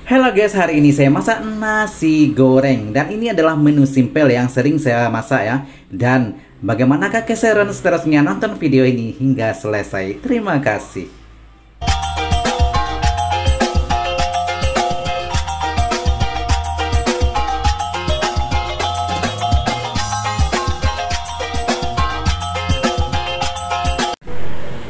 Halo guys, hari ini saya masak nasi goreng dan ini adalah menu simpel yang sering saya masak ya. Dan bagaimanakah keseruan seterusnya, nonton video ini hingga selesai. Terima kasih.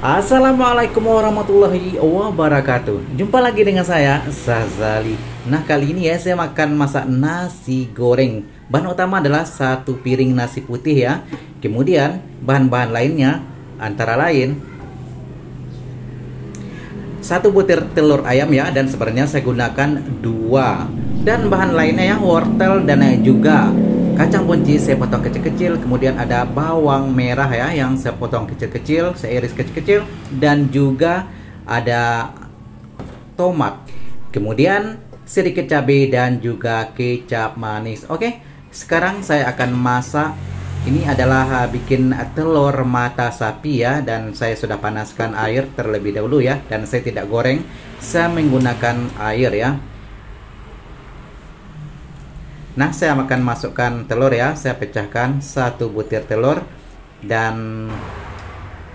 Assalamualaikum warahmatullahi wabarakatuh. Jumpa lagi dengan saya, Sazali. Nah, kali ini ya saya makan masak nasi goreng. Bahan utama adalah 1 piring nasi putih ya. Kemudian bahan-bahan lainnya antara lain 1 butir telur ayam ya, dan sebenarnya saya gunakan 2. Dan bahan lainnya ya, wortel dan juga kacang buncis saya potong kecil-kecil. Kemudian ada bawang merah ya yang saya potong kecil-kecil, saya iris kecil-kecil, dan juga ada tomat. Kemudian sedikit cabai dan juga kecap manis. Oke, sekarang saya akan masak. Ini adalah bikin telur mata sapi ya, dan saya sudah panaskan air terlebih dahulu ya, dan saya tidak goreng, saya menggunakan air ya. Nah, saya akan masukkan telur ya. Saya pecahkan 1 butir telur. Dan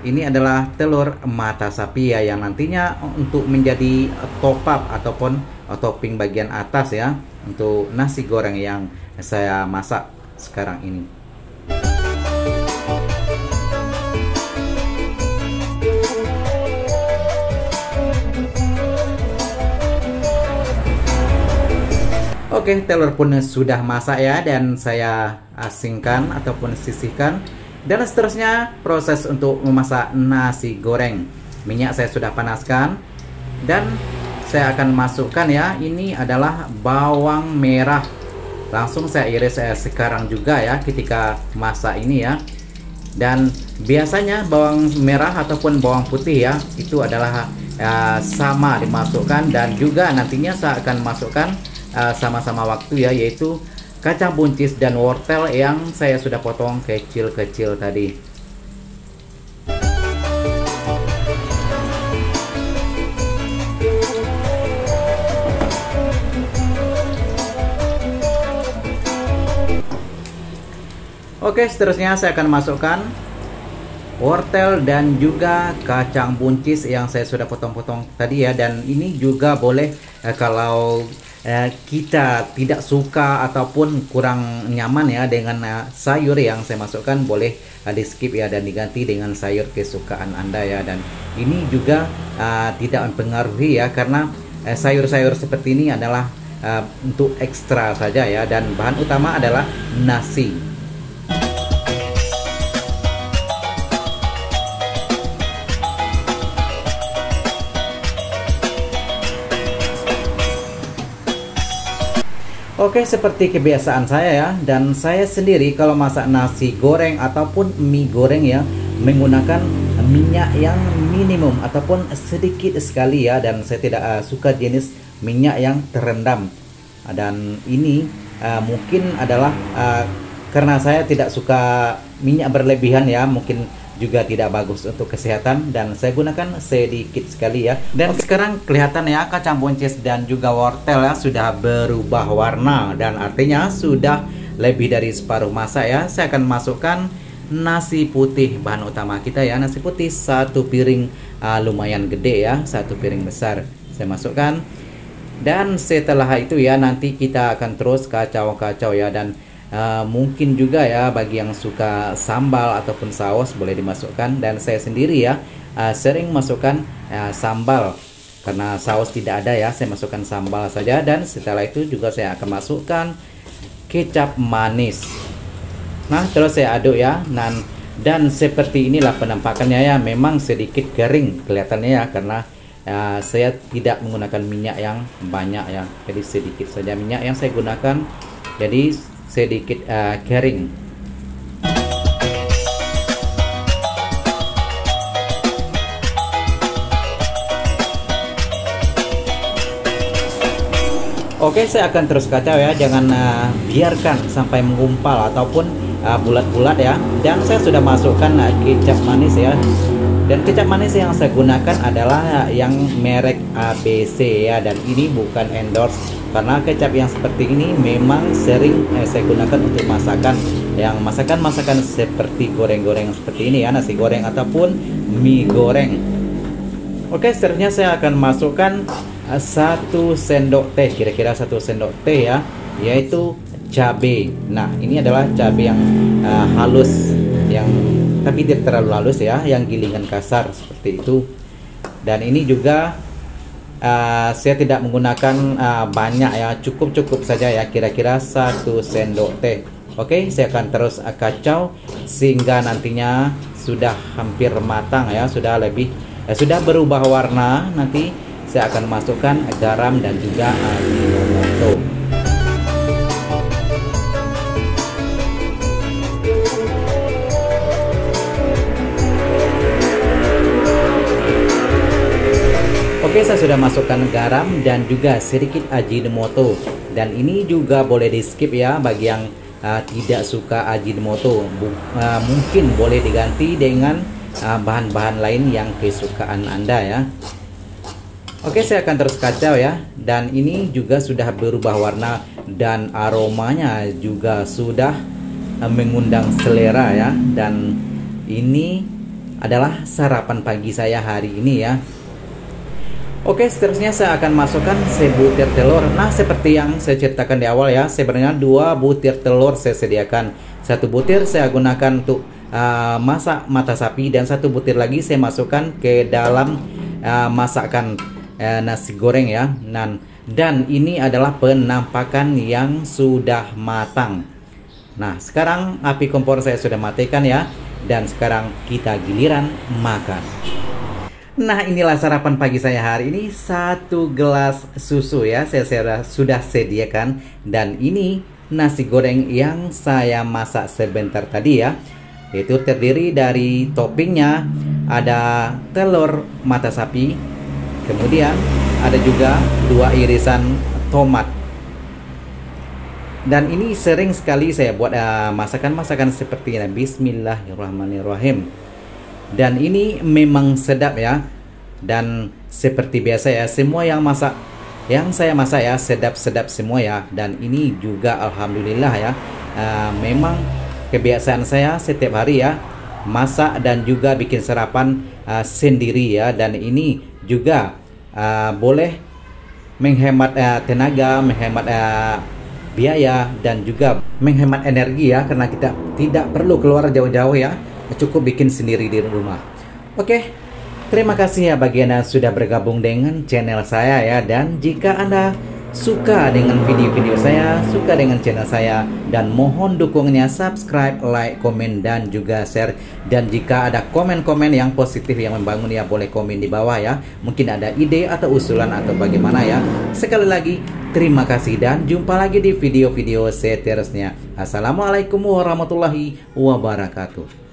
ini adalah telur mata sapi ya, yang nantinya untuk menjadi top up ataupun topping bagian atas ya, untuk nasi goreng yang saya masak sekarang ini. Oke, telur pun sudah masak ya, dan saya asingkan ataupun sisihkan. Dan seterusnya proses untuk memasak nasi goreng. Minyak saya sudah panaskan, dan saya akan masukkan ya, ini adalah bawang merah. Langsung saya iris sekarang juga ya ketika masak ini ya. Dan biasanya bawang merah ataupun bawang putih ya, itu adalah sama dimasukkan, dan juga nantinya saya akan masukkan sama-sama waktu ya, yaitu kacang buncis dan wortel yang saya sudah potong kecil-kecil tadi. Oke, seterusnya saya akan masukkan wortel dan juga kacang buncis yang saya sudah potong-potong tadi ya. Dan ini juga boleh kalau kita tidak suka ataupun kurang nyaman ya dengan sayur yang saya masukkan, boleh di skip ya dan diganti dengan sayur kesukaan Anda ya. Dan ini juga tidak mempengaruhi ya, karena sayur-sayur seperti ini adalah untuk ekstra saja ya, dan bahan utama adalah nasi. Oke, seperti kebiasaan saya ya, dan saya sendiri kalau masak nasi goreng ataupun mie goreng ya, menggunakan minyak yang minimum ataupun sedikit sekali ya, dan saya tidak suka jenis minyak yang terendam. Dan ini mungkin adalah karena saya tidak suka minyak berlebihan ya, mungkin juga tidak bagus untuk kesehatan, dan saya gunakan sedikit sekali ya. Dan sekarang kelihatan ya, kacang buncis dan juga wortel ya sudah berubah warna, dan artinya sudah lebih dari separuh masak ya. Saya akan masukkan nasi putih, bahan utama kita ya, nasi putih 1 piring lumayan gede ya, 1 piring besar saya masukkan. Dan setelah itu ya, nanti kita akan terus kacau-kacau ya. Dan mungkin juga ya, bagi yang suka sambal ataupun saus boleh dimasukkan, dan saya sendiri ya sering masukkan sambal karena saus tidak ada ya, saya masukkan sambal saja. Dan setelah itu juga saya akan masukkan kecap manis. Nah, terus saya aduk ya. Dan seperti inilah penampakannya ya, memang sedikit garing kelihatannya ya, karena saya tidak menggunakan minyak yang banyak ya, jadi sedikit saja minyak yang saya gunakan, jadi sedikit garing. Oke, saya akan terus kacau ya, jangan biarkan sampai menggumpal ataupun bulat-bulat ya. Dan saya sudah masukkan kecap manis ya. Dan kecap manis yang saya gunakan adalah yang merek ABC ya, dan ini bukan endorse karena kecap yang seperti ini memang sering saya gunakan untuk masakan masakan seperti goreng-goreng seperti ini ya, nasi goreng ataupun mie goreng. Oke, seterusnya saya akan masukkan 1 sendok teh, kira-kira 1 sendok teh ya, yaitu cabai. Nah, ini adalah cabai yang halus, yang tapi tidak terlalu halus ya, yang gilingan kasar seperti itu. Dan ini juga saya tidak menggunakan banyak ya, cukup saja ya, kira-kira 1 sendok teh. Oke, saya akan terus kacau sehingga nantinya sudah hampir matang ya, sudah berubah warna. Nanti saya akan masukkan garam dan juga Ajinomoto. Oke, saya sudah masukkan garam dan juga sedikit Ajinomoto. Dan ini juga boleh di skip ya bagi yang tidak suka Ajinomoto. Mungkin boleh diganti dengan bahan-bahan lain yang kesukaan Anda ya. Oke, saya akan terus kacau ya. Dan ini juga sudah berubah warna dan aromanya juga sudah mengundang selera ya. Dan ini adalah sarapan pagi saya hari ini ya. Oke, seterusnya saya akan masukkan sebutir telur. Nah, seperti yang saya ceritakan di awal ya, sebenarnya 2 butir telur saya sediakan. 1 butir saya gunakan untuk masak mata sapi, dan 1 butir lagi saya masukkan ke dalam masakan nasi goreng ya. Dan ini adalah penampakan yang sudah matang. Nah, sekarang api kompor saya sudah matikan ya, dan sekarang kita giliran makan. Nah, inilah sarapan pagi saya hari ini. 1 gelas susu ya, saya sudah sediakan. Dan ini nasi goreng yang saya masak sebentar tadi ya. Itu terdiri dari toppingnya, ada telur mata sapi, kemudian ada juga 2 irisan tomat. Dan ini sering sekali saya buat masakan-masakan seperti ini. Bismillahirrahmanirrahim. Dan ini memang sedap ya. Dan seperti biasa ya, semua yang saya masak ya sedap-sedap semua ya. Dan ini juga alhamdulillah ya, memang kebiasaan saya setiap hari ya, masak dan juga bikin sarapan sendiri ya. Dan ini juga boleh menghemat tenaga, menghemat biaya, dan juga menghemat energi ya, karena kita tidak perlu keluar jauh-jauh ya, cukup bikin sendiri di rumah. Oke, terima kasih ya bagi Anda sudah bergabung dengan channel saya ya. Dan jika Anda suka dengan video-video saya, suka dengan channel saya, dan mohon dukungnya subscribe, like, komen, dan juga share. Dan jika ada komen-komen yang positif yang membangun ya, boleh komen di bawah ya. Mungkin ada ide atau usulan atau bagaimana ya. Sekali lagi terima kasih dan jumpa lagi di video-video seterusnya. Assalamualaikum warahmatullahi wabarakatuh.